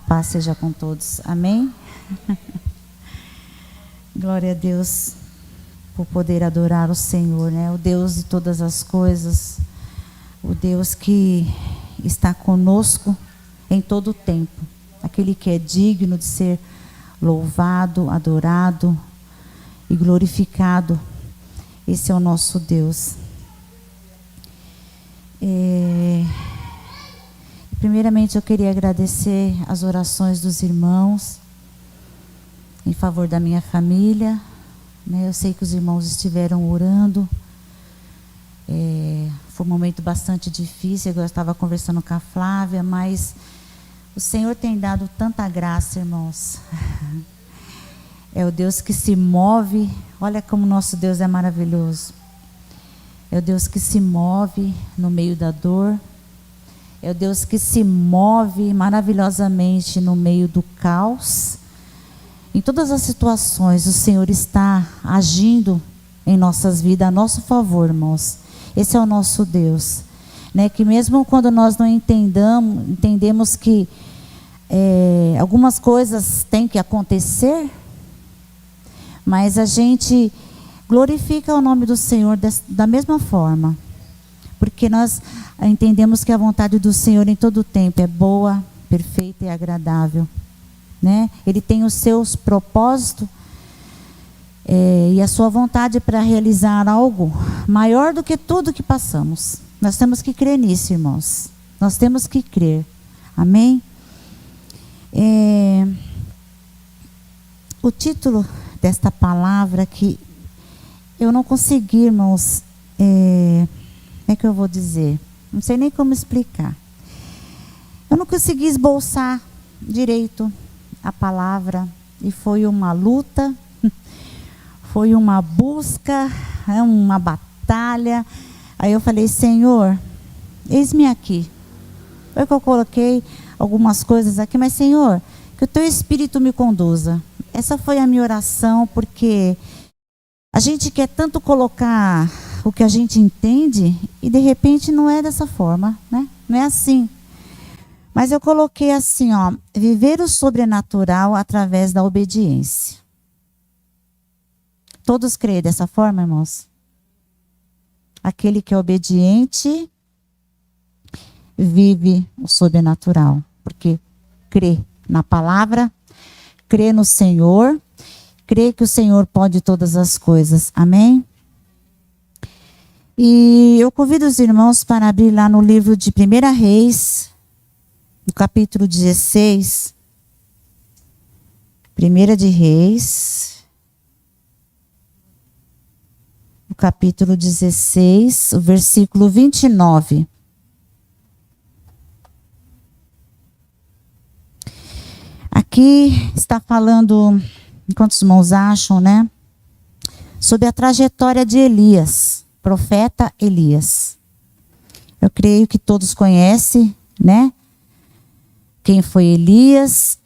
Paz seja com todos. Amém? Glória a Deus por poder adorar o Senhor, né? O Deus de todas as coisas, o Deus que está conosco em todo o tempo, aquele que é digno de ser louvado, adorado e glorificado. Esse é o nosso Deus. Primeiramente eu queria agradecer as orações dos irmãos em favor da minha família, né? Eu sei que os irmãos estiveram orando. Foi um momento bastante difícil. Eu estava conversando com a Flávia, mas o Senhor tem dado tanta graça, irmãos. É o Deus que se move. Olha como nosso Deus é maravilhoso. É o Deus que se move no meio da dor. É o Deus que se move maravilhosamente no meio do caos. Em todas as situações, o Senhor está agindo em nossas vidas a nosso favor, irmãos. Esse é o nosso Deus, né? Que mesmo quando nós não entendemos que algumas coisas têm que acontecer, mas a gente glorifica o nome do Senhor da mesma forma. Porque nós entendemos que a vontade do Senhor em todo o tempo é boa, perfeita e agradável, né? Ele tem os seus propósitos e a sua vontade para realizar algo maior do que tudo que passamos. Nós temos que crer nisso, irmãos. Nós temos que crer. Amém? O título desta palavra que eu não consegui, irmãos, como é que eu vou dizer? Não sei nem como explicar. Eu não consegui esboçar direito a palavra. E foi uma luta, foi uma busca, uma batalha. Aí eu falei, Senhor, eis-me aqui. Foi que eu coloquei algumas coisas aqui, mas Senhor, que o Teu Espírito me conduza. Essa foi a minha oração, porque a gente quer tanto colocar o que a gente entende e de repente não é dessa forma, né? Não é assim. Mas eu coloquei assim, ó, viver o sobrenatural através da obediência. Todos creem dessa forma, irmãos? Aquele que é obediente vive o sobrenatural, porque crê na palavra, crê no Senhor, crê que o Senhor pode todas as coisas. Amém? E eu convido os irmãos para abrir lá no livro de 1 Reis, no capítulo 16. 1 de Reis, no capítulo 16, o versículo 29. Aqui está falando, enquanto os irmãos acham, né? Sobre a trajetória de Elias. Profeta Elias. Eu creio que todos conhecem, né? Quem foi Elias,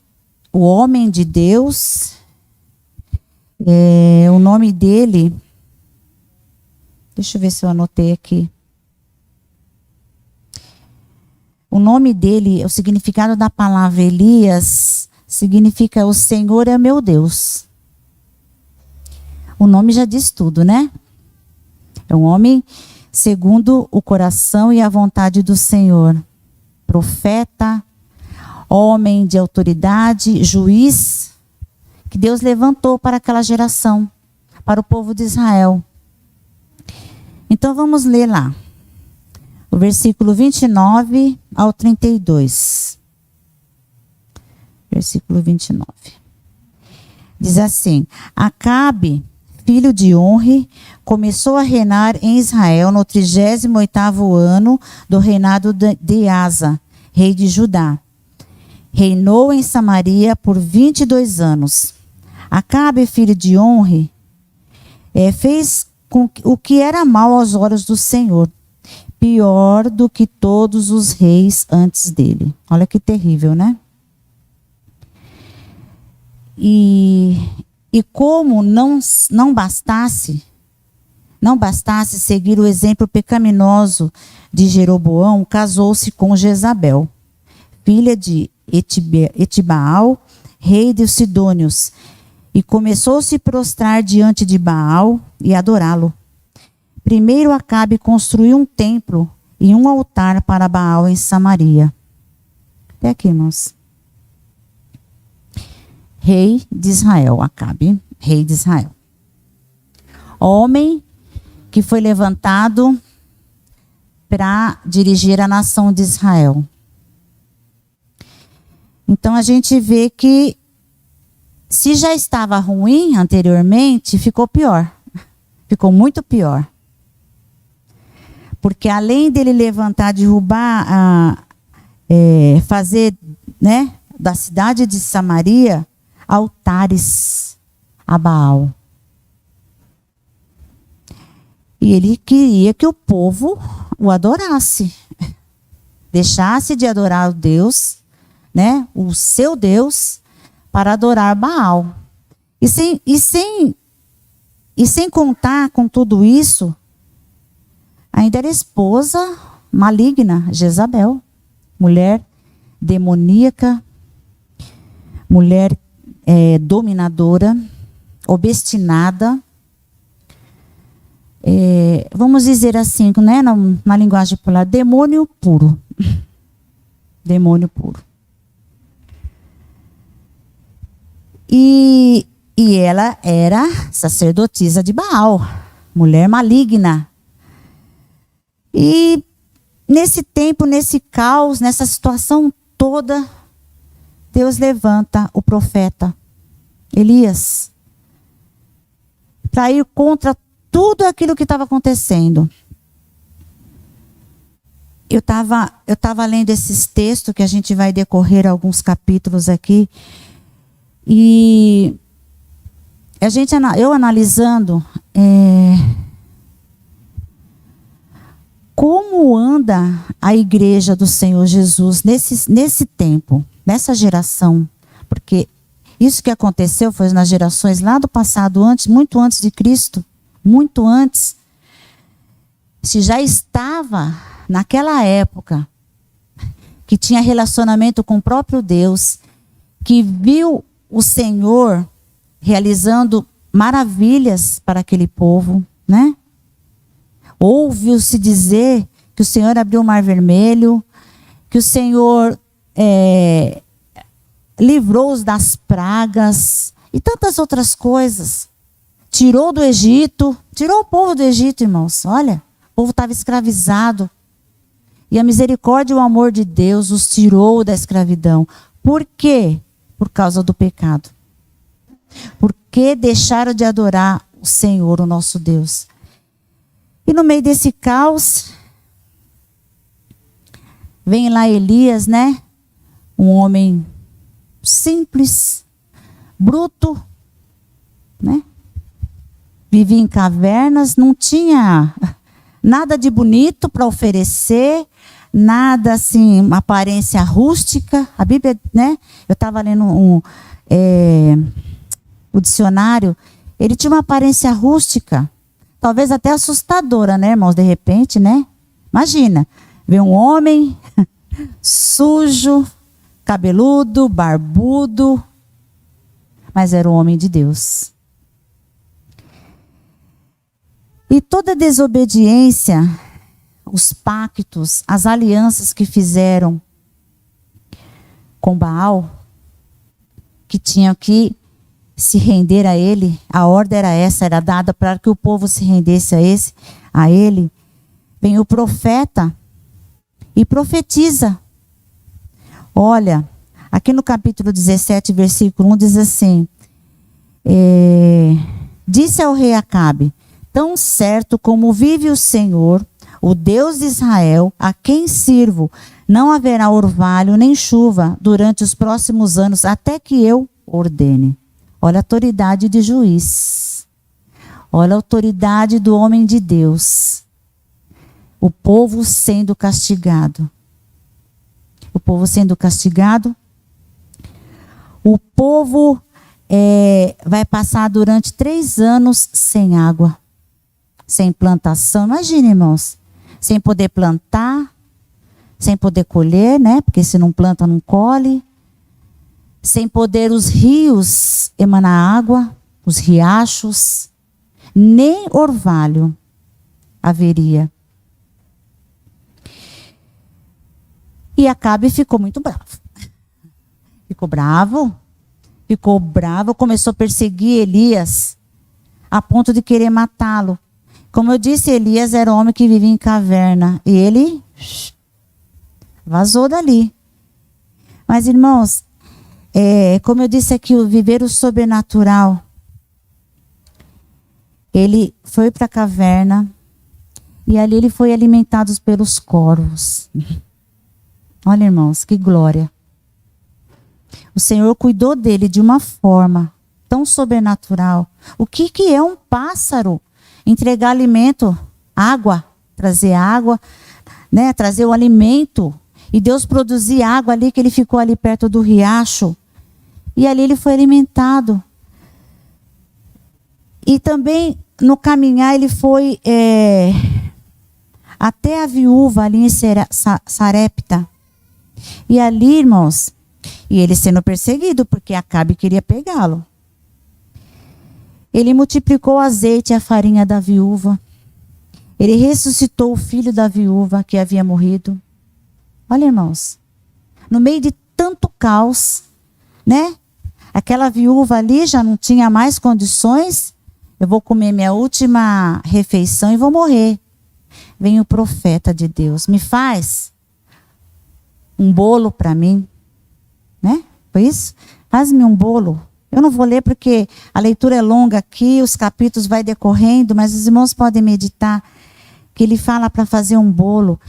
o homem de Deus. O nome dele, deixa eu ver se eu anotei aqui. O nome dele, o significado da palavra Elias, significa o Senhor é meu Deus. O nome já diz tudo, né? É um homem segundo o coração e a vontade do Senhor. Profeta, homem de autoridade, juiz, que Deus levantou para aquela geração, para o povo de Israel. Então vamos ler lá. O versículo 29 ao 32. Versículo 29. Diz assim: Acabe, filho de Onre, começou a reinar em Israel no 38º ano do reinado de Asa, rei de Judá. Reinou em Samaria por 22 anos. Acabe, filho de Onre, fez o que era mal aos olhos do Senhor, pior do que todos os reis antes dele. Olha que terrível, né? E como não bastasse seguir o exemplo pecaminoso de Jeroboão, casou-se com Jezabel, filha de Etibaal, rei dos Sidônios, e começou a se prostrar diante de Baal e adorá-lo. Primeiro Acabe construiu um templo e um altar para Baal em Samaria. Até aqui, irmãos. Rei de Israel, Acabe, rei de Israel. Homem que foi levantado para dirigir a nação de Israel. Então a gente vê que se já estava ruim anteriormente, ficou pior. Ficou muito pior. Porque além dele levantar, derrubar, fazer, né, da cidade de Samaria altares a Baal. E ele queria que o povo o adorasse. Deixasse de adorar o Deus, né, o seu Deus, para adorar Baal. E sem contar com tudo isso, ainda era esposa maligna, Jezabel, mulher demoníaca, mulher dominadora, obstinada. Vamos dizer assim, né, na linguagem popular, demônio puro. Demônio puro. E ela era sacerdotisa de Baal, mulher maligna. E nesse tempo, nesse caos, nessa situação toda, Deus levanta o profeta Elias para ir contra tudo aquilo que estava acontecendo. Eu estava lendo esses textos que a gente vai decorrer alguns capítulos aqui. E eu analisando como anda a igreja do Senhor Jesus nesse tempo, nessa geração. Porque isso que aconteceu foi nas gerações lá do passado, muito antes de Cristo. Muito antes. Se já estava naquela época que tinha relacionamento com o próprio Deus, que viu o Senhor realizando maravilhas para aquele povo, né? Ouviu-se dizer que o Senhor abriu o Mar Vermelho, que o Senhor livrou-os das pragas e tantas outras coisas. Tirou do Egito, tirou o povo do Egito, irmãos. Olha, o povo estava escravizado. E a misericórdia e o amor de Deus os tirou da escravidão. Por quê? Por causa do pecado. Porque deixaram de adorar o Senhor, o nosso Deus. E no meio desse caos, vem lá Elias, né? Um homem simples, bruto, né? Vivia em cavernas, não tinha nada de bonito para oferecer, nada assim, uma aparência rústica. A Bíblia, né? Eu estava lendo o dicionário, ele tinha uma aparência rústica, talvez até assustadora, né, irmãos? De repente, né? Imagina, ver um homem sujo, cabeludo, barbudo, mas era um homem de Deus. E toda desobediência, os pactos, as alianças que fizeram com Baal, que tinham que se render a ele, a ordem era essa, era dada para que o povo se rendesse a ele. Vem o profeta e profetiza. Olha, aqui no capítulo 17, versículo 1, diz assim: disse ao rei Acabe: tão certo como vive o Senhor, o Deus de Israel, a quem sirvo, não haverá orvalho nem chuva durante os próximos anos, até que eu ordene. Olha a autoridade de juiz. Olha a autoridade do homem de Deus. O povo sendo castigado. O povo sendo castigado. O povo vai passar durante 3 anos sem água. Sem plantação. Imagina, irmãos. Sem poder plantar. sem poder colher, né? Porque se não planta, não colhe. Sem poder os rios emanar água, os riachos, nem orvalho haveria. E Acabe ficou muito bravo. Ficou bravo, começou a perseguir Elias, a ponto de querer matá-lo. Como eu disse, Elias era um homem que vivia em caverna, e ele vazou dali. Mas, irmãos, como eu disse aqui, o viver o sobrenatural, ele foi para a caverna, e ali ele foi alimentado pelos corvos. Olha, irmãos, que glória. O Senhor cuidou dele de uma forma tão sobrenatural. O que é um pássaro? Entregar alimento, trazer água, né? Trazer o alimento. E Deus produzia água ali, que ele ficou ali perto do riacho. E ali ele foi alimentado. E também no caminhar ele foi até a viúva ali em Sarepta. E ali, irmãos, e ele sendo perseguido, porque Acabe queria pegá-lo. Ele multiplicou o azeite e a farinha da viúva. Ele ressuscitou o filho da viúva que havia morrido. Olha, irmãos, no meio de tanto caos, né? Aquela viúva ali já não tinha mais condições. Eu vou comer minha última refeição e vou morrer. Vem o profeta de Deus, me faz um bolo para mim, né? Foi isso? Faz-me um bolo. Eu não vou ler porque a leitura é longa aqui, os capítulos vai decorrendo, mas os irmãos podem meditar que ele fala para fazer um bolo.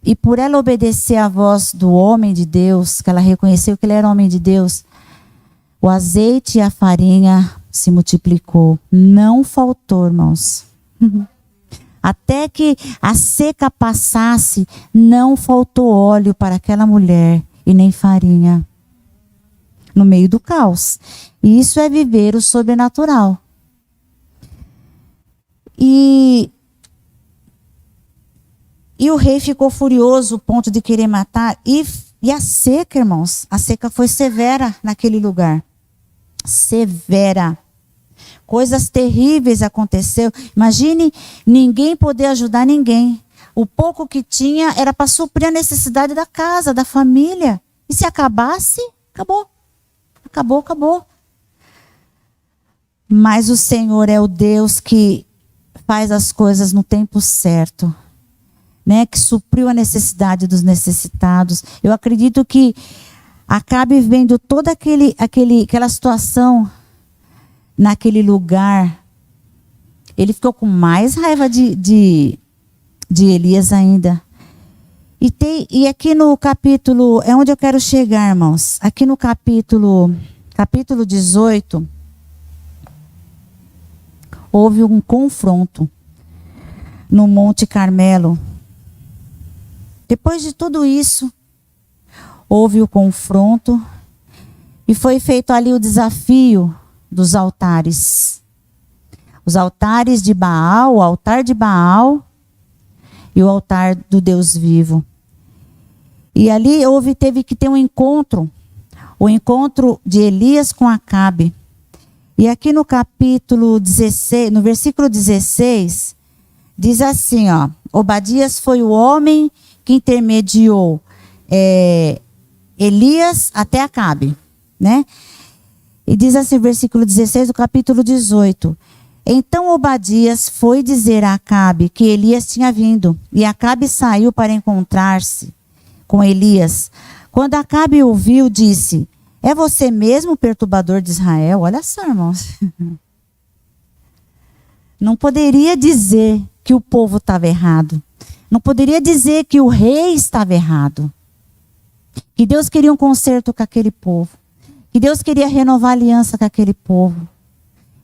E por ela obedecer à voz do homem de Deus, que ela reconheceu que ele era homem de Deus, o azeite e a farinha se multiplicou. Não faltou, irmãos. Até que a seca passasse, não faltou óleo para aquela mulher e nem farinha. No meio do caos. E isso é viver o sobrenatural. E o rei ficou furioso, ao ponto de querer matar. E a seca, irmãos, a seca foi severa naquele lugar. Severa. Coisas terríveis aconteceram. Imagine ninguém poder ajudar ninguém. O pouco que tinha era para suprir a necessidade da casa, da família. E se acabasse, acabou. Acabou. Mas o Senhor é o Deus que faz as coisas no tempo certo, né? Que supriu a necessidade dos necessitados. Eu acredito que Acabe vendo toda aquela situação naquele lugar, ele ficou com mais raiva de Elias ainda. E aqui no capítulo, é onde eu quero chegar, irmãos. Aqui no capítulo 18, houve um confronto no Monte Carmelo. Depois de tudo isso, houve o confronto e foi feito ali o desafio dos altares. Os altares de Baal, o altar de Baal e o altar do Deus vivo. E ali teve que ter um encontro. O encontro de Elias com Acabe. E aqui no capítulo 16, no versículo 16, diz assim, ó: Obadias foi o homem que intermediou Elias até Acabe, né? E diz assim, versículo 16 do capítulo 18. Então Obadias foi dizer a Acabe que Elias tinha vindo. E Acabe saiu para encontrar-se com Elias. Quando Acabe ouviu, disse: é você mesmo o perturbador de Israel? Olha só, irmãos. Não poderia dizer que o povo estava errado. Não poderia dizer que o rei estava errado. Que Deus queria um conserto com aquele povo. Que Deus queria renovar a aliança com aquele povo.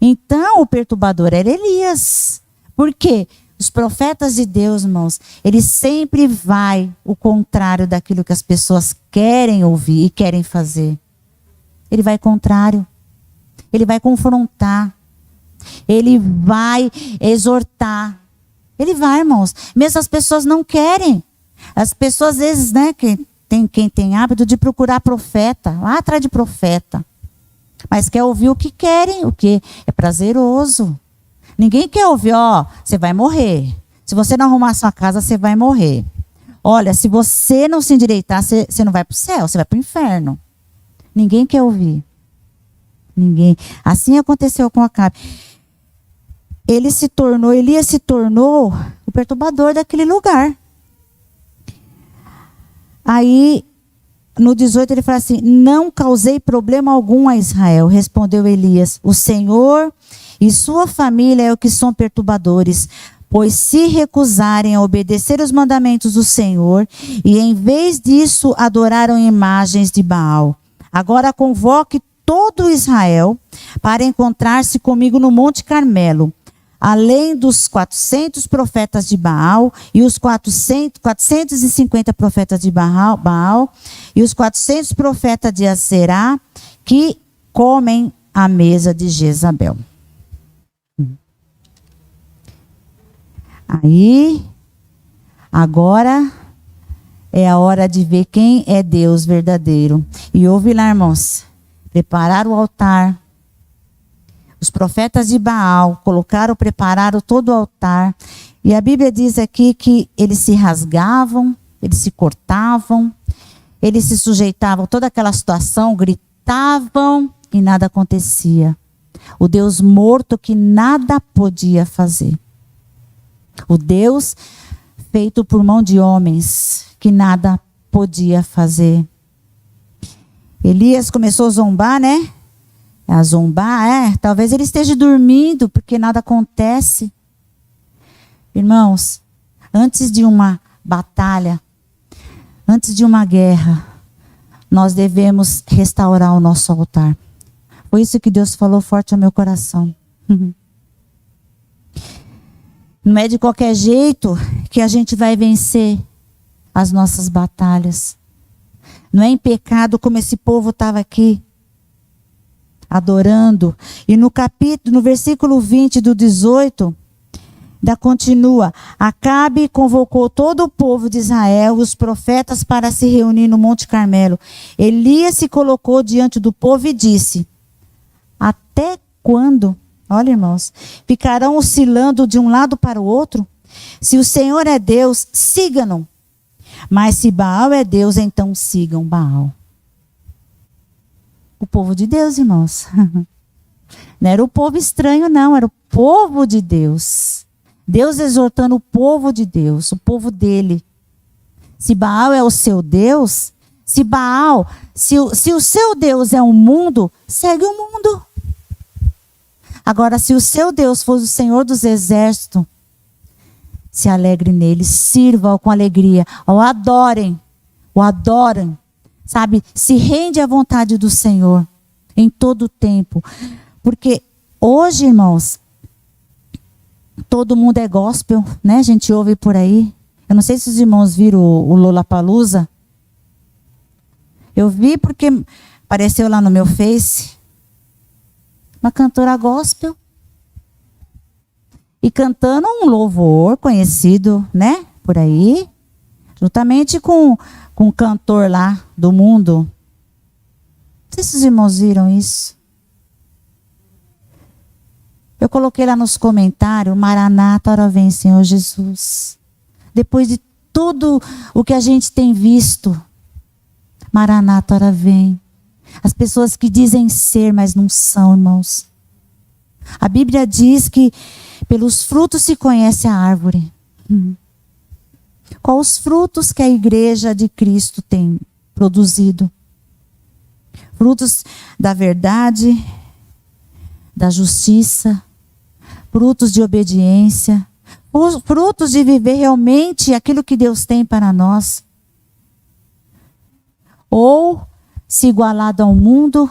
Então o perturbador era Elias. Por quê? Os profetas de Deus, irmãos, eles sempre vai o contrário daquilo que as pessoas querem ouvir e querem fazer. Ele vai contrário. Ele vai confrontar. Ele vai exortar. Ele vai, irmãos. Mesmo as pessoas não querem. As pessoas, às vezes, né, quem tem hábito de procurar profeta, lá atrás de profeta. Mas quer ouvir o que querem, o que é prazeroso. Ninguém quer ouvir, ó, você vai morrer. Se você não arrumar a sua casa, você vai morrer. Olha, se você não se endireitar, você não vai para o céu, você vai para o inferno. Ninguém quer ouvir. Ninguém. Assim aconteceu com Acabe. Elias se tornou o perturbador daquele lugar. Aí, no 18, ele fala assim: não causei problema algum a Israel. Respondeu Elias: o Senhor e sua família é o que são perturbadores. Pois se recusarem a obedecer os mandamentos do Senhor, e em vez disso adoraram imagens de Baal. Agora convoque todo Israel para encontrar-se comigo no Monte Carmelo, além dos 400 profetas de Baal, e os 450 profetas de Baal, e os 400 profetas de Aserá, que comem à mesa de Jezabel. Aí, agora é a hora de ver quem é Deus verdadeiro. E ouve lá, irmãos, preparar o altar. Os profetas de Baal prepararam todo o altar. E a Bíblia diz aqui que eles se rasgavam, eles se cortavam, eles se sujeitavam a toda aquela situação, gritavam e nada acontecia. O Deus morto que nada podia fazer. O Deus feito por mão de homens, que nada podia fazer. Elias começou a zombar, né? A zombar, talvez ele esteja dormindo, porque nada acontece. Irmãos, antes de uma batalha, antes de uma guerra, nós devemos restaurar o nosso altar. Foi isso que Deus falou forte ao meu coração. Não é de qualquer jeito que a gente vai vencer as nossas batalhas. Não é em pecado como esse povo estava aqui, adorando. E no versículo 20 do 18, ainda continua: Acabe convocou todo o povo de Israel, os profetas, para se reunir no Monte Carmelo. Elias se colocou diante do povo e disse: até quando? Olha, irmãos, ficarão oscilando de um lado para o outro? Se o Senhor é Deus, sigam-no. Mas se Baal é Deus, então sigam Baal. O povo de Deus, irmãos. Não era o povo estranho, não. Era o povo de Deus. Deus exortando o povo de Deus, o povo dele. Se Baal é o seu Deus, se o seu Deus é o mundo, segue o mundo. Agora, se o seu Deus for o Senhor dos Exércitos, se alegre nele, sirva-o com alegria, o adorem, sabe? Se rende à vontade do Senhor em todo o tempo. Porque hoje, irmãos, todo mundo é gospel, né? A gente ouve por aí. Eu não sei se os irmãos viram o Lollapalooza. Eu vi porque apareceu lá no meu Face uma cantora gospel e cantando um louvor conhecido, né, por aí, juntamente com um cantor lá do mundo. Não sei se os irmãos viram isso. Eu coloquei lá nos comentários: Maranata, ora vem, Senhor Jesus. Depois de tudo o que a gente tem visto, Maranata, ora vem. As pessoas que dizem ser, mas não são, irmãos. A Bíblia diz que pelos frutos se conhece a árvore. Quais os frutos que a igreja de Cristo tem produzido? Frutos da verdade, da justiça, frutos de obediência, frutos de viver realmente aquilo que Deus tem para nós. Ou se igualado ao mundo,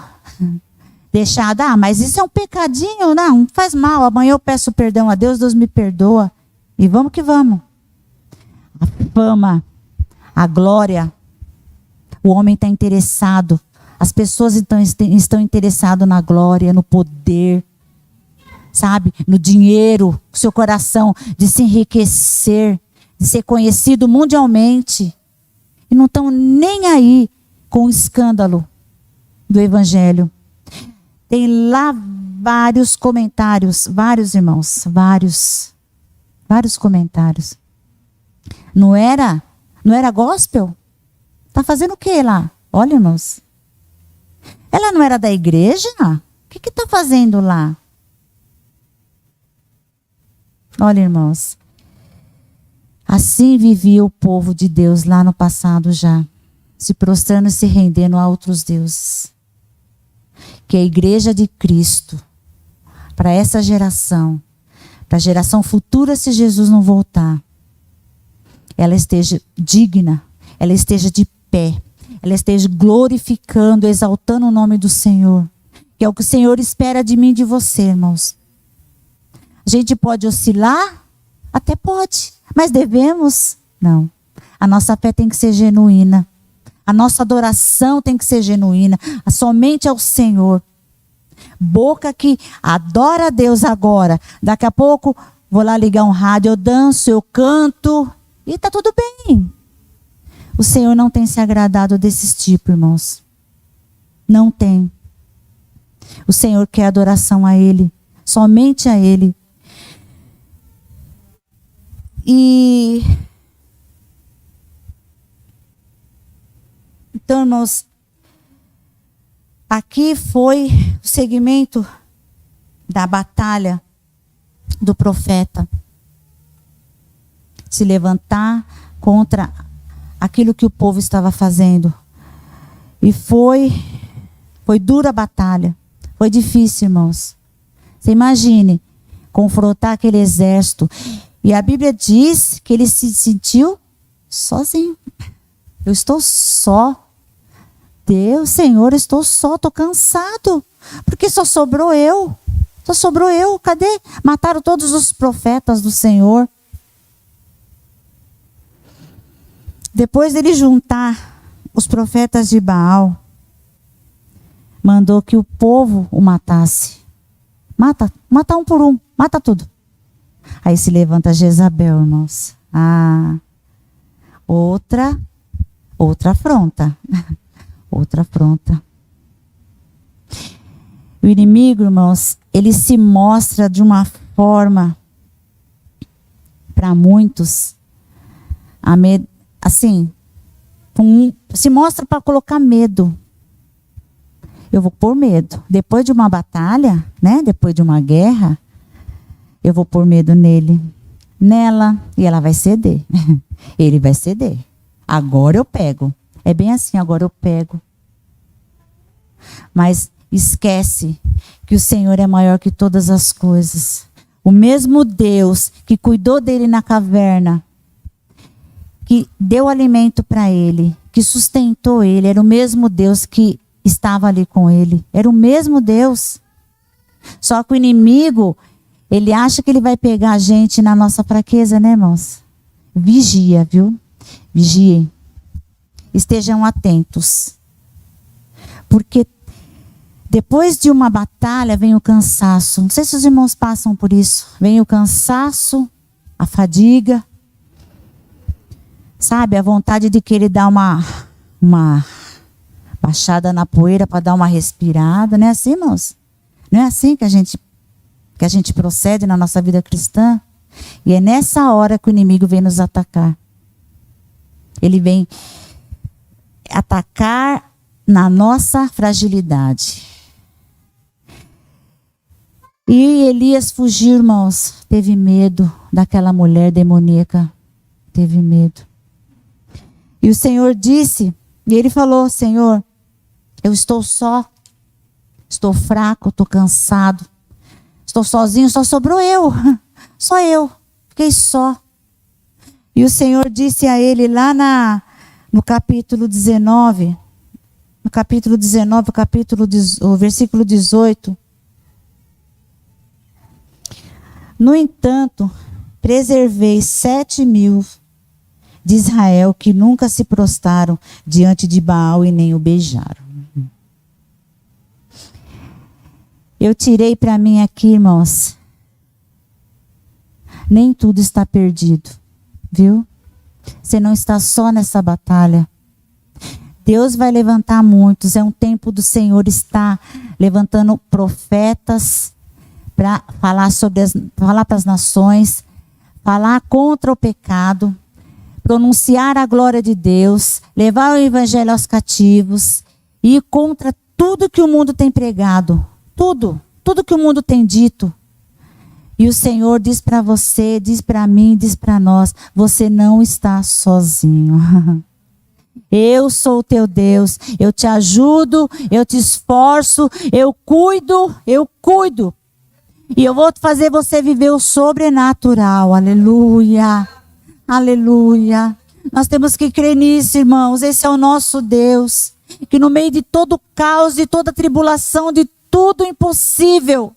deixado, mas isso é um pecadinho, não faz mal, amanhã eu peço perdão a Deus, Deus me perdoa, e vamos que vamos. A fama, a glória, o homem está interessado, as pessoas estão interessadas na glória, no poder, sabe, no dinheiro, seu coração de se enriquecer, de ser conhecido mundialmente. E não estão nem aí com o escândalo do evangelho. Tem lá vários comentários, vários irmãos, vários comentários. Não era gospel? Tá fazendo o que lá? Olha, irmãos. Ela não era da igreja? O que está fazendo lá? Olha, irmãos. Assim vivia o povo de Deus lá no passado já, se prostrando e se rendendo a outros deuses. Que a igreja de Cristo, para essa geração, para a geração futura, se Jesus não voltar, ela esteja digna, ela esteja de pé, ela esteja glorificando, exaltando o nome do Senhor, que é o que o Senhor espera de mim e de você, irmãos. A gente pode oscilar? Até pode, mas devemos? Não. A nossa fé tem que ser genuína. A nossa adoração tem que ser genuína, somente ao Senhor. Boca que adora a Deus agora, daqui a pouco vou lá ligar um rádio, eu danço, eu canto, e está tudo bem. O Senhor não tem se agradado desses tipos, irmãos. Não tem. O Senhor quer adoração a Ele, somente a Ele. Então, irmãos, aqui foi o segmento da batalha do profeta. Se levantar contra aquilo que o povo estava fazendo. E foi dura a batalha. Foi difícil, irmãos. Você imagine confrontar aquele exército. E a Bíblia diz que ele se sentiu sozinho. Eu estou só. Deus, Senhor, estou só, estou cansado. Porque só sobrou eu. Só sobrou eu. Cadê? Mataram todos os profetas do Senhor. Depois dele juntar os profetas de Baal, mandou que o povo o matasse. Mata um por um, mata tudo. Aí se levanta Jezabel, irmãos. Outra afronta. Outra afronta. O inimigo, irmãos, ele se mostra de uma forma, para muitos, assim, se mostra para colocar medo. Eu vou pôr medo. Depois de uma batalha, né? Depois de uma guerra, eu vou pôr medo nela, e ela vai ceder. Ele vai ceder. Agora eu pego. É bem assim, agora eu pego. Mas esquece que o Senhor é maior que todas as coisas. O mesmo Deus que cuidou dele na caverna, que deu alimento para ele, que sustentou ele, era o mesmo Deus que estava ali com ele. Era o mesmo Deus. Só que o inimigo, ele acha que ele vai pegar a gente na nossa fraqueza, né, irmãos? Vigia, viu? Vigiem. Estejam atentos. Porque depois de uma batalha vem o cansaço. Não sei se os irmãos passam por isso. Vem o cansaço, a fadiga. Sabe, a vontade de querer dar uma baixada na poeira para dar uma respirada. Não é assim, irmãos? Não é assim que a gente procede na nossa vida cristã? E é nessa hora que o inimigo vem nos atacar. Ele vem atacar na nossa fragilidade. E Elias fugiu, irmãos. Teve medo daquela mulher demoníaca. Teve medo. E o Senhor disse, e ele falou: Senhor, eu estou só. Estou fraco, estou cansado. Estou sozinho, só sobrou eu. Só eu. Fiquei só. E o Senhor disse a ele lá no capítulo 19, o versículo 18. No entanto, preservei 7.000 de Israel que nunca se prostraram diante de Baal e nem o beijaram. Eu tirei para mim aqui, irmãos. Nem tudo está perdido, viu? Você não está só nessa batalha. Deus vai levantar muitos. É um tempo do Senhor estar levantando profetas para falar falar para as nações, falar contra o pecado, pronunciar a glória de Deus, levar o evangelho aos cativos e ir contra tudo que o mundo tem pregado, tudo que o mundo tem dito. E o Senhor diz para você, diz para mim, diz para nós, você não está sozinho. Eu sou o teu Deus, eu te ajudo, eu te esforço, eu cuido. E eu vou fazer você viver o sobrenatural. Aleluia. Aleluia. Nós temos que crer nisso, irmãos. Esse é o nosso Deus. Que no meio de todo o caos, de toda tribulação, de tudo impossível,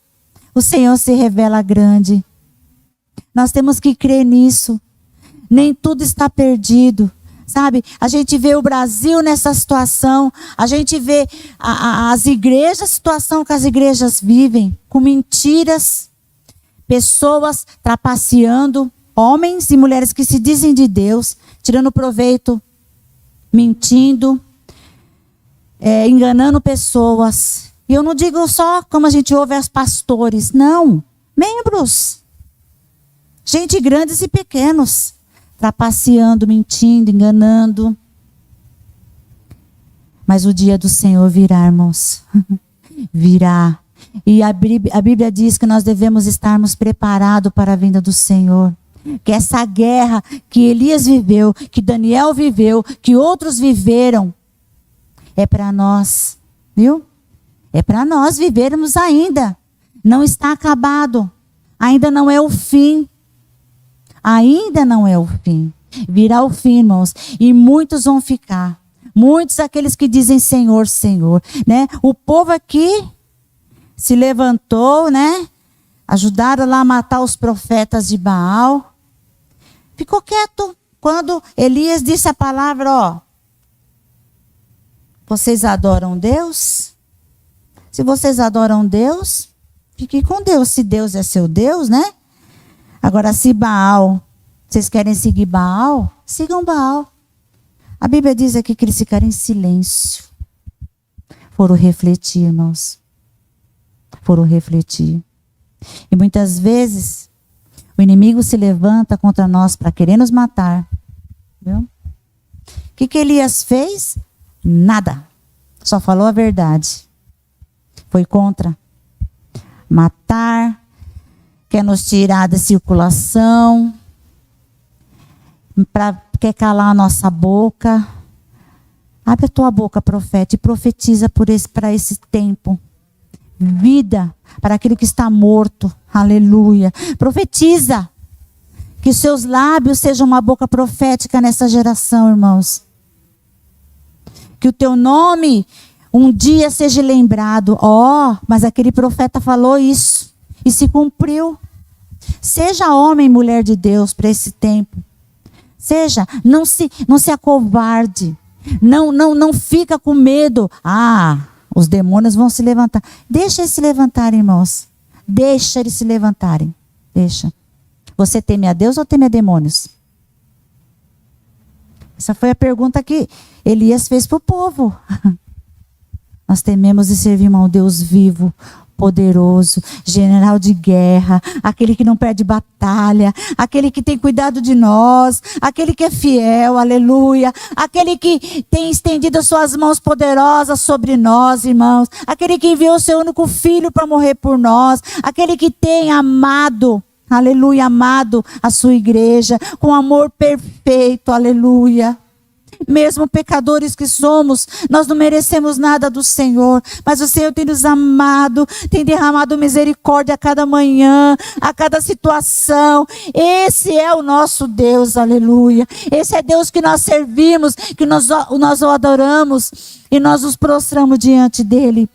o Senhor se revela grande. Nós temos que crer nisso. Nem tudo está perdido. Sabe, a gente vê o Brasil nessa situação, a gente vê as igrejas, a situação que as igrejas vivem, com mentiras, pessoas trapaceando, homens e mulheres que se dizem de Deus, tirando proveito, mentindo, enganando pessoas. E eu não digo só como a gente ouve as pastores, não, membros, gente grandes e pequenos, trapaceando, mentindo, enganando. Mas o dia do Senhor virá, irmãos. Virá. E a Bíblia diz que nós devemos estarmos preparados para a vinda do Senhor. Que essa guerra que Elias viveu, que Daniel viveu, que outros viveram, é para nós, viu? É para nós vivermos ainda. Não está acabado. Ainda não é o fim. Ainda não é o fim. Virá o fim, irmãos. E muitos vão ficar. Muitos aqueles que dizem Senhor, Senhor. Né? O povo aqui se levantou, né? Ajudaram lá a matar os profetas de Baal. Ficou quieto. Quando Elias disse a palavra, ó. Vocês adoram Deus? Se vocês adoram Deus, fiquem com Deus. Se Deus é seu Deus, né? Agora, se Baal, vocês querem seguir Baal, sigam Baal. A Bíblia diz aqui que eles ficaram em silêncio. Foram refletir, irmãos. Foram refletir. E muitas vezes, o inimigo se levanta contra nós para querer nos matar. Viu? O que Elias fez? Nada. Só falou a verdade. Foi contra. Matar. Quer nos tirar da circulação, quer calar a nossa boca. Abre a tua boca, profeta, e profetiza para esse tempo. Vida para aquele que está morto. Aleluia. Profetiza. Que os seus lábios sejam uma boca profética nessa geração, irmãos. Que o teu nome um dia seja lembrado. Mas aquele profeta falou isso. E se cumpriu. Seja homem e mulher de Deus para esse tempo. Seja, não se acovarde. Não fica com medo. Os demônios vão se levantar. Deixa eles se levantarem, irmãos. Deixa eles se levantarem. Deixa. Você teme a Deus ou teme a demônios? Essa foi a pergunta que Elias fez para o povo. Nós tememos e servimos a um Deus vivo, poderoso, general de guerra, aquele que não perde batalha, aquele que tem cuidado de nós, aquele que é fiel, aleluia, aquele que tem estendido as suas mãos poderosas sobre nós, irmãos, aquele que enviou o seu único filho para morrer por nós, aquele que tem amado, aleluia, amado a sua igreja com amor perfeito, aleluia. Mesmo pecadores que somos, nós não merecemos nada do Senhor, mas o Senhor tem nos amado, tem derramado misericórdia a cada manhã, a cada situação. Esse é o nosso Deus, aleluia. Esse é Deus que nós servimos, que nós o adoramos e nós nos prostramos diante dele.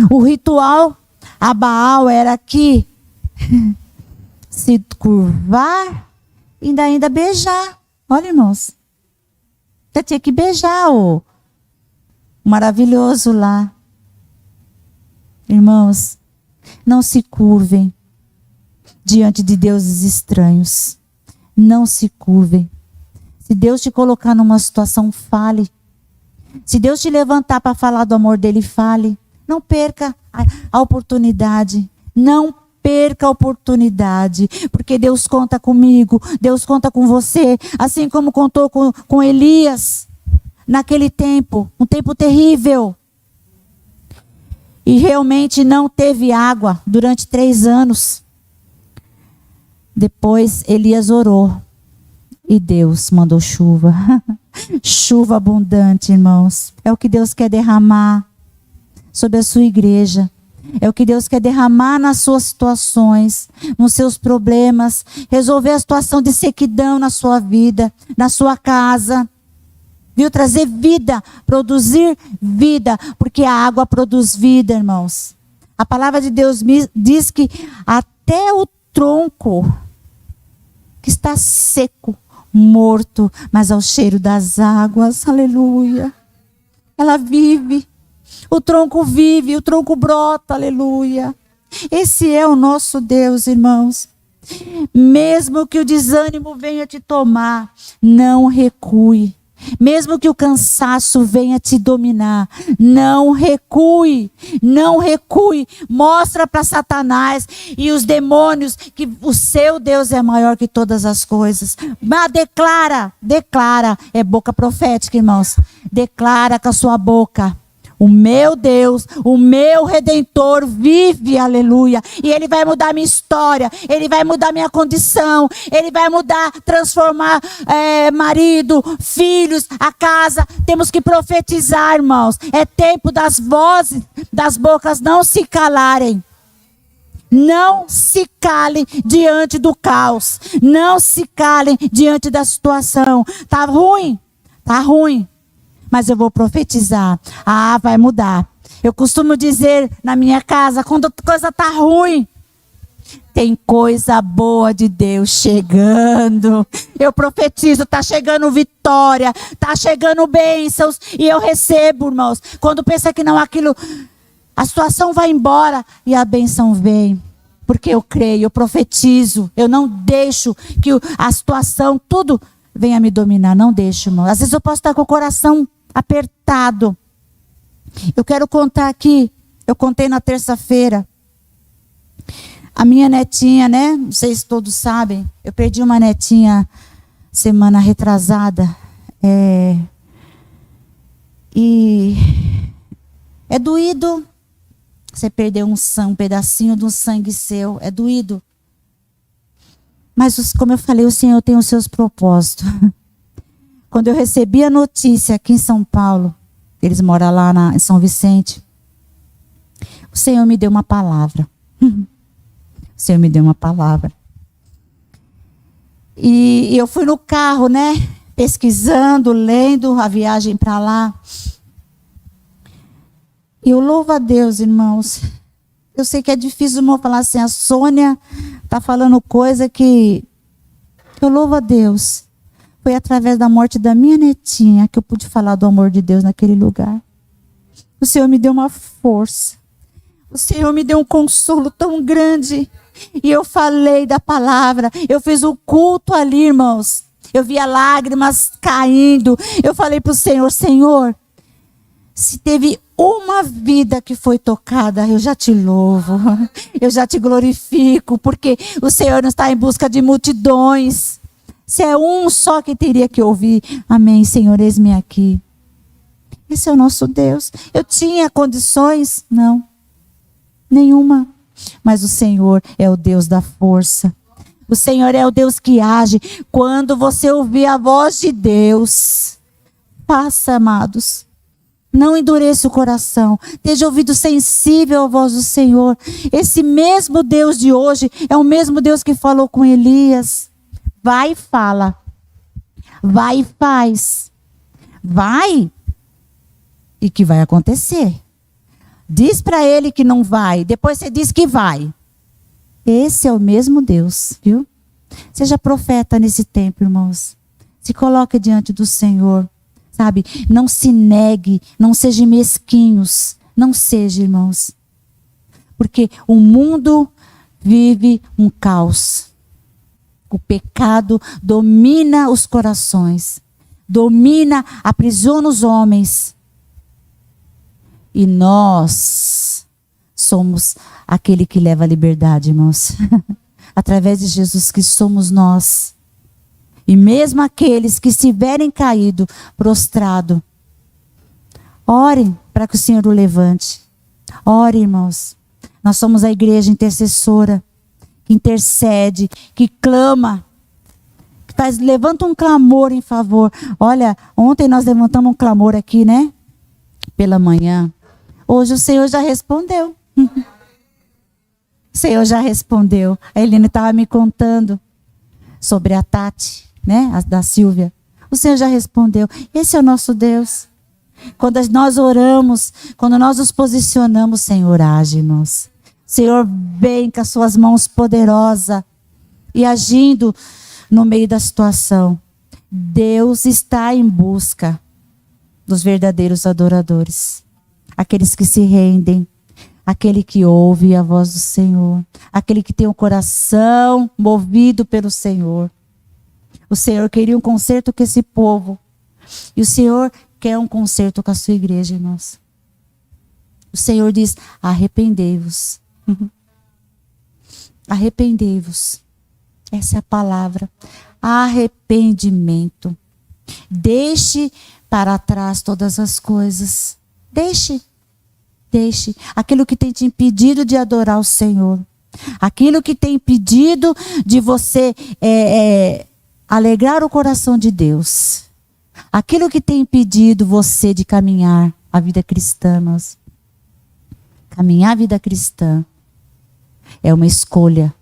O ritual a Baal era aqui se curvar e ainda beijar. Olha, irmãos. Você tinha que beijar o maravilhoso lá. Irmãos, não se curvem diante de deuses estranhos. Não se curvem. Se Deus te colocar numa situação, fale. Se Deus te levantar para falar do amor dele, fale. Não perca a oportunidade. Não perca a oportunidade. Porque Deus conta comigo. Deus conta com você. Assim como contou com Elias. Naquele tempo. Um tempo terrível. E realmente não teve água durante 3 anos. Depois Elias orou. E Deus mandou chuva. Chuva abundante, irmãos. É o que Deus quer derramar sobre a sua igreja. É o que Deus quer derramar nas suas situações, nos seus problemas. Resolver a situação de sequidão na sua vida, na sua casa. Viu? Trazer vida, produzir vida. Porque a água produz vida, irmãos. A palavra de Deus diz que até o tronco que está seco, morto, mas ao cheiro das águas, aleluia. Ela vive, o tronco vive, o tronco brota, aleluia. Esse é o nosso Deus, irmãos. Mesmo que o desânimo venha te tomar, não recue. Mesmo que o cansaço venha te dominar, não recue, não recue. Mostra para Satanás e os demônios que o seu Deus é maior que todas as coisas. Mas declara, é boca profética, irmãos. Declara com a sua boca. O meu Deus, o meu Redentor vive, aleluia. E Ele vai mudar minha história, Ele vai mudar minha condição, Ele vai mudar, transformar marido, filhos, a casa. Temos que profetizar, irmãos. É tempo das vozes, das bocas não se calarem. Não se calem diante do caos. Não se calem diante da situação. Tá ruim? Tá ruim. Mas eu vou profetizar. Ah, vai mudar. Eu costumo dizer na minha casa, quando a coisa está ruim, tem coisa boa de Deus chegando. Eu profetizo, está chegando vitória, está chegando bênçãos. E eu recebo, irmãos. Quando pensa que não, aquilo, a situação vai embora e a bênção vem. Porque eu creio, eu profetizo. Eu não deixo que a situação, tudo venha me dominar. Não deixo, irmão. Às vezes eu posso estar com o coração apertado. Eu quero contar aqui. Eu contei na terça-feira. A minha netinha, né? Não sei se todos sabem. Eu perdi uma netinha semana retrasada. E é doído. Você perder um pedacinho de um sangue seu. É doído. Mas, como eu falei, o Senhor tem os seus propósitos. Quando eu recebi a notícia aqui em São Paulo, eles moram lá em São Vicente, o Senhor me deu uma palavra. O Senhor me deu uma palavra. E eu fui no carro, né? Pesquisando, lendo a viagem para lá. E eu louvo a Deus, irmãos. Eu sei que é difícil o irmão falar assim, a Sônia está falando coisa que eu louvo a Deus. Foi através da morte da minha netinha que eu pude falar do amor de Deus naquele lugar. O Senhor me deu uma força. O Senhor me deu um consolo tão grande. E eu falei da palavra. Eu fiz o culto ali, irmãos. Eu via lágrimas caindo. Eu falei para o Senhor, Senhor, se teve uma vida que foi tocada, eu já te louvo. Eu já te glorifico. Porque o Senhor não está em busca de multidões. Se é um só que teria que ouvir, amém, Senhor, eis-me aqui. Esse é o nosso Deus. Eu tinha condições? Não, nenhuma. Mas o Senhor é o Deus da força. O Senhor é o Deus que age. Quando você ouvir a voz de Deus, faça, amados. Não endureça o coração. Esteja ouvido sensível à voz do Senhor. Esse mesmo Deus de hoje é o mesmo Deus que falou com Elias. Vai e fala. Vai e faz. Vai. E que vai acontecer. Diz para ele que não vai. Depois você diz que vai. Esse é o mesmo Deus, viu? Seja profeta nesse tempo, irmãos. Se coloque diante do Senhor. Sabe? Não se negue. Não seja mesquinhos. Não seja, irmãos. Porque o mundo vive um caos. O pecado domina os corações, domina, aprisiona os homens. E nós somos aquele que leva a liberdade, irmãos. Através de Jesus Cristo somos nós. E mesmo aqueles que estiverem caído, prostrado, orem para que o Senhor o levante. Ore, irmãos. Nós somos a igreja intercessora, que intercede, que clama, que levanta um clamor em favor. Olha, ontem nós levantamos um clamor aqui, né? Pela manhã. Hoje o Senhor já respondeu. O Senhor já respondeu. A Helena estava me contando sobre a Tati, né? Da Silvia. O Senhor já respondeu. Esse é o nosso Deus. Quando nós oramos, quando nós nos posicionamos, o Senhor age, irmãos. O Senhor vem com as suas mãos poderosas e agindo no meio da situação. Deus está em busca dos verdadeiros adoradores. Aqueles que se rendem, aquele que ouve a voz do Senhor, aquele que tem o coração movido pelo Senhor. O Senhor queria um concerto com esse povo. E o Senhor quer um concerto com a sua igreja, irmãos. O Senhor diz: arrependei-vos. Arrependei-vos. Essa é a palavra. Arrependimento. Deixe para trás todas as coisas. Deixe. Aquilo que tem te impedido de adorar o Senhor. Aquilo que tem impedido de você alegrar o coração de Deus. Aquilo que tem impedido você de caminhar a vida cristã, irmãos. Caminhar a vida cristã é uma escolha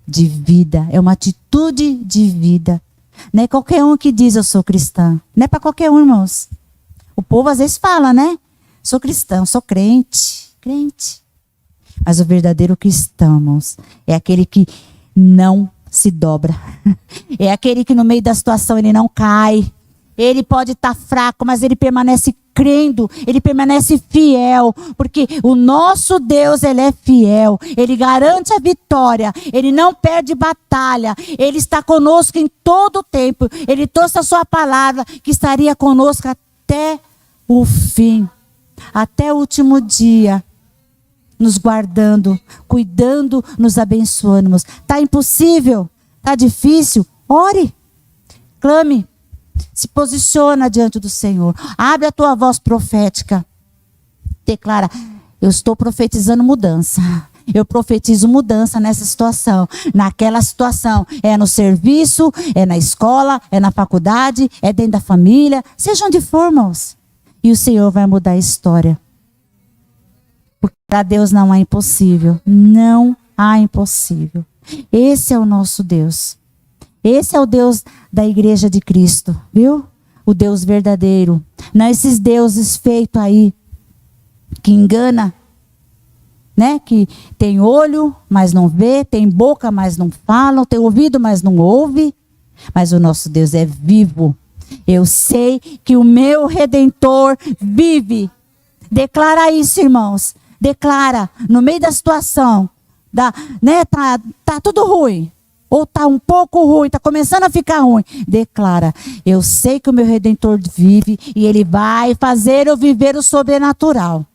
de vida, é uma atitude de vida. Não é qualquer um que diz eu sou cristã. Não é para qualquer um, irmãos. O povo às vezes fala, né? Sou cristão, sou crente. Mas o verdadeiro cristão, irmãos, é aquele que não se dobra. É aquele que no meio da situação ele não cai. Ele pode estar fraco, mas ele permanece crendo, ele permanece fiel, porque o nosso Deus, ele é fiel, ele garante a vitória, ele não perde batalha, ele está conosco em todo o tempo, ele trouxe a sua palavra, que estaria conosco até o fim, até o último dia, nos guardando, cuidando, nos abençoando. Está impossível? Está difícil? Ore, clame. Se posiciona diante do Senhor. Abre a tua voz profética. Declara: eu estou profetizando mudança. Eu profetizo mudança nessa situação. Naquela situação. É no serviço, é na escola, é na faculdade, é dentro da família. Seja onde for, irmãos. E o Senhor vai mudar a história. Porque para Deus não há impossível. Não há impossível. Esse é o nosso Deus. Esse é o Deus da igreja de Cristo, viu? O Deus verdadeiro. Não esses deuses feitos aí, que engana, né? Que tem olho, mas não vê, tem boca, mas não fala, tem ouvido, mas não ouve. Mas o nosso Deus é vivo. Eu sei que o meu Redentor vive. Declara isso, irmãos. Declara, no meio da situação, né? Tá tudo ruim. Ou está um pouco ruim, está começando a ficar ruim. Declara: eu sei que o meu Redentor vive e ele vai fazer eu viver o sobrenatural.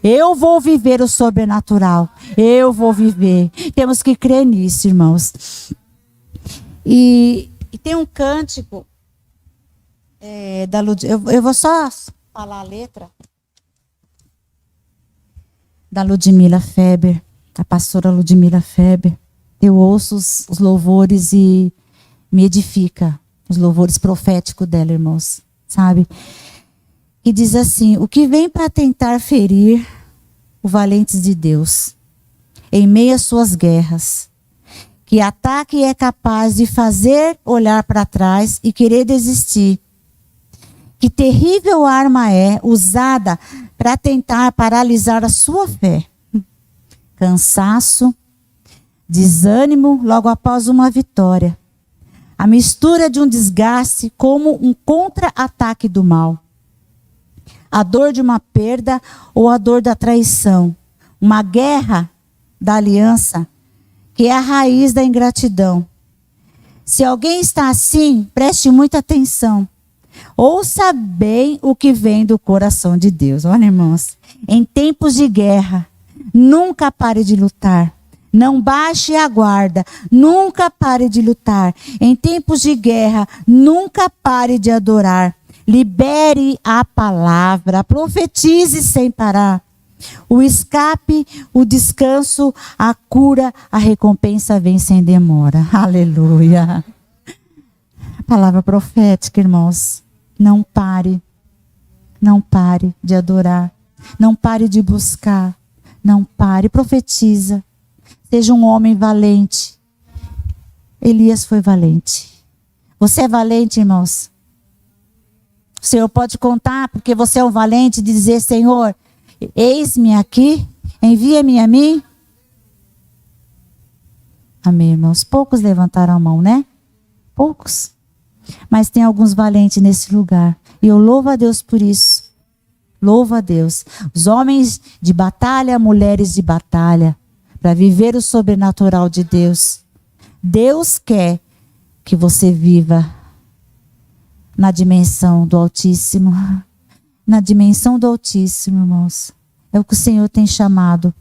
Eu vou viver o sobrenatural. Eu vou viver. Temos que crer nisso, irmãos. E tem um cântico da Ludmila. Eu vou só falar a letra. Da Ludmila Feber, a pastora Ludmila Feber. Eu ouço os louvores e me edifica. Os louvores proféticos dela, irmãos. Sabe? E diz assim: o que vem para tentar ferir os valentes de Deus, em meio às suas guerras, que ataque é capaz de fazer olhar para trás e querer desistir. Que terrível arma é usada para tentar paralisar a sua fé. Cansaço, desânimo logo após uma vitória. A mistura de um desgaste como um contra-ataque do mal. A dor de uma perda ou a dor da traição. Uma guerra da aliança que é a raiz da ingratidão. Se alguém está assim, preste muita atenção. Ouça bem o que vem do coração de Deus. Olha, irmãos, em tempos de guerra, nunca pare de lutar. Não baixe a guarda, nunca pare de lutar. Em tempos de guerra, nunca pare de adorar. Libere a palavra, profetize sem parar. O escape, o descanso, a cura, a recompensa vem sem demora. Aleluia. A palavra profética, irmãos. Não pare de adorar. Não pare de buscar. Não pare, profetiza. Seja um homem valente. Elias foi valente. Você é valente, irmãos? O Senhor pode contar, porque você é um valente, dizer: Senhor, eis-me aqui, envia-me a mim. Amém, irmãos? Poucos levantaram a mão, né? Poucos. Mas tem alguns valentes nesse lugar. E eu louvo a Deus por isso. Louvo a Deus. Os homens de batalha, mulheres de batalha, para viver o sobrenatural de Deus. Deus quer que você viva na dimensão do Altíssimo. Na dimensão do Altíssimo, irmãos. É o que o Senhor tem chamado.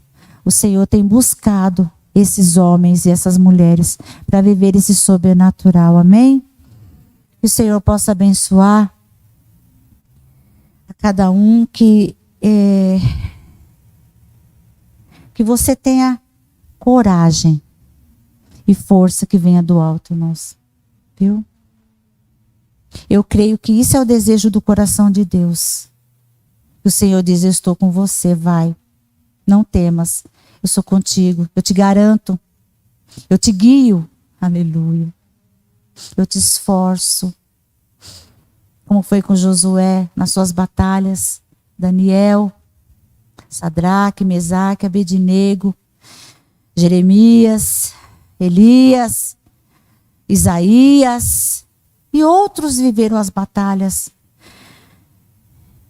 O Senhor tem buscado esses homens e essas mulheres para viver esse sobrenatural. Amém? Que o Senhor possa abençoar a cada um, que você tenha coragem e força que venha do alto, irmãos. Viu? Eu creio que isso é o desejo do coração de Deus. O Senhor diz: eu estou com você, vai. Não temas, eu sou contigo, eu te garanto, eu te guio. Aleluia. Eu te esforço. Como foi com Josué nas suas batalhas. Daniel, Sadraque, Mesaque, Abednego, Jeremias, Elias, Isaías e outros viveram as batalhas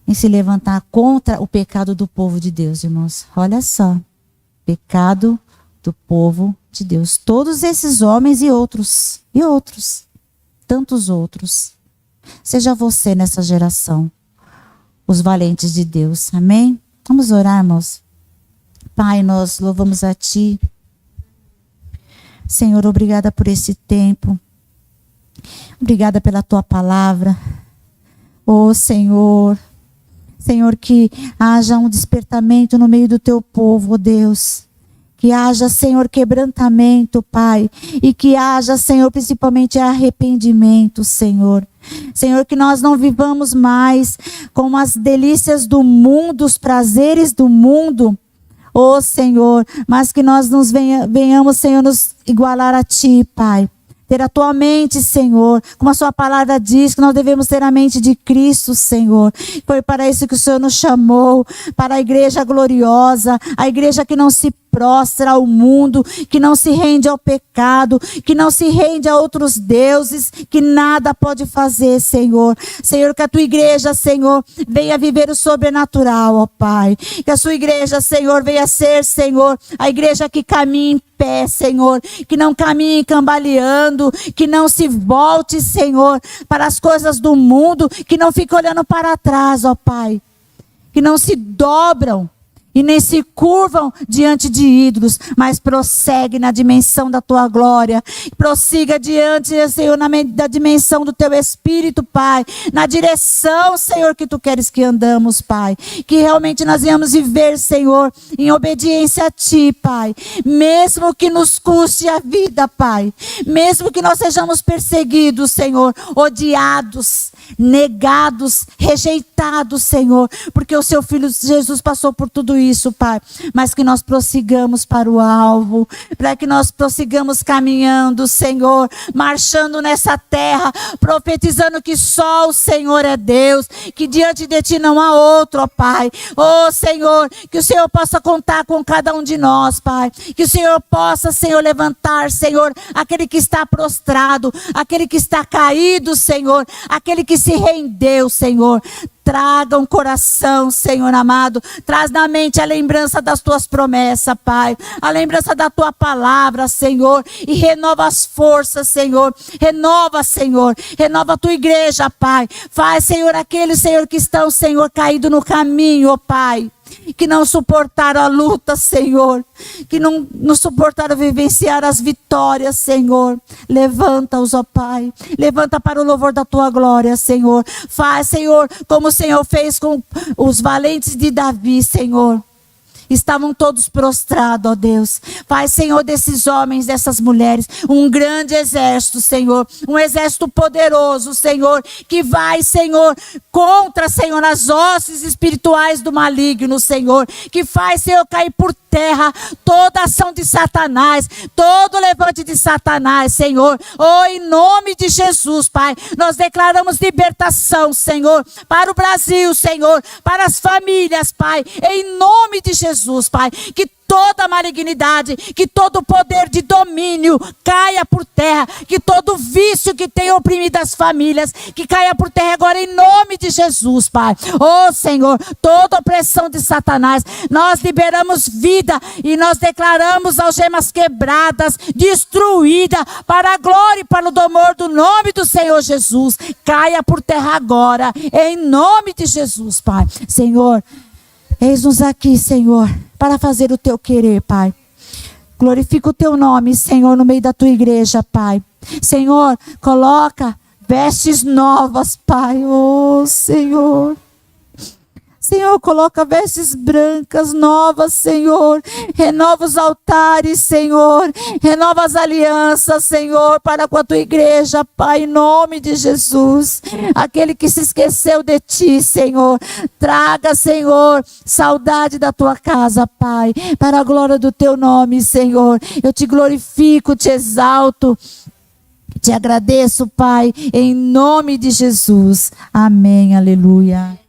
em se levantar contra o pecado do povo de Deus, irmãos. Olha só, pecado do povo de Deus. Todos esses homens e outros, tantos outros. Seja você nessa geração, os valentes de Deus. Amém? Vamos orar, irmãos. Pai, nós louvamos a Ti. Senhor, obrigada por esse tempo. Obrigada pela Tua palavra. Oh, Senhor, que haja um despertamento no meio do Teu povo, oh Deus. Que haja, Senhor, quebrantamento, Pai. E que haja, Senhor, principalmente arrependimento, Senhor. Senhor, que nós não vivamos mais com as delícias do mundo, os prazeres do mundo, ó Senhor, mas que nós venhamos, Senhor, nos igualar a Ti, Pai. Ter a Tua mente, Senhor, como a Sua palavra diz, que nós devemos ter a mente de Cristo, Senhor. Foi para isso que o Senhor nos chamou, para a igreja gloriosa, a igreja que não se prostra ao mundo, que não se rende ao pecado, que não se rende a outros deuses, que nada pode fazer, Senhor. Senhor, que a Tua igreja, Senhor, venha viver o sobrenatural, ó Pai. Que a Sua igreja, Senhor, venha ser, Senhor, a igreja que caminha em pé, Senhor, que não caminhe cambaleando, que não se volte, Senhor, para as coisas do mundo, que não fique olhando para trás, ó Pai. Que não se dobram e nem se curvam diante de ídolos, mas prossegue na dimensão da Tua glória. Prossiga diante, Senhor, da dimensão do Teu Espírito, Pai. Na direção, Senhor, que Tu queres que andamos, Pai. Que realmente nós venhamos viver, Senhor, em obediência a Ti, Pai. Mesmo que nos custe a vida, Pai. Mesmo que nós sejamos perseguidos, Senhor, odiados, negados, rejeitados, Senhor. Porque o Seu Filho Jesus passou por tudo isso, Pai, mas que nós prossigamos para o alvo, para que nós prossigamos caminhando, Senhor, marchando nessa terra, profetizando que só o Senhor é Deus, que diante de Ti não há outro, ó Pai. Oh, Senhor, que o Senhor possa contar com cada um de nós, Pai, que o Senhor possa, Senhor, levantar, Senhor, aquele que está prostrado, aquele que está caído, Senhor, aquele que se rendeu, Senhor. traga um coração, Senhor amado. Traz na mente a lembrança das tuas promessas, Pai. A lembrança da tua palavra, Senhor. E renova as forças, Senhor. Renova, Senhor. Renova a tua igreja, Pai. Faz, Senhor, aqueles, Senhor, que estão, Senhor, caídos no caminho, ó Pai. Que não suportaram a luta, Senhor. Que não suportaram vivenciar as vitórias, Senhor. Levanta-os, ó Pai. Levanta para o louvor da tua glória, Senhor. Faz, Senhor, como o Senhor fez com os valentes de Davi, Senhor. Estavam todos prostrados, ó Deus. Faz, Senhor, desses homens, dessas mulheres, um grande exército, Senhor. Um exército poderoso, Senhor. Que vai, Senhor, contra, Senhor, as hostes espirituais do maligno, Senhor. Que faz, Senhor, cair por terra toda ação de Satanás. Todo levante de Satanás, Senhor. Oh, em nome de Jesus, Pai. Nós declaramos libertação, Senhor. Para o Brasil, Senhor. Para as famílias, Pai. Em nome de Jesus, Pai, que toda malignidade, que todo poder de domínio caia por terra, que todo vício que tem oprimido as famílias, que caia por terra agora em nome de Jesus, Pai. Oh Senhor, toda opressão de Satanás, nós liberamos vida e nós declaramos algemas quebradas, destruída, para a glória e para o domor do nome do Senhor Jesus. Caia por terra agora, em nome de Jesus, Pai. Senhor, eis-nos aqui, Senhor, para fazer o teu querer, Pai. Glorifica o teu nome, Senhor, no meio da tua igreja, Pai. Senhor, coloca vestes novas, Pai. Oh, Senhor. Senhor, coloca vestes brancas, novas, Senhor. Renova os altares, Senhor. Renova as alianças, Senhor, para com a tua igreja, Pai, em nome de Jesus. Aquele que se esqueceu de ti, Senhor. Traga, Senhor, saudade da tua casa, Pai, para a glória do teu nome, Senhor. Eu te glorifico, te exalto. Te agradeço, Pai, em nome de Jesus. Amém, aleluia.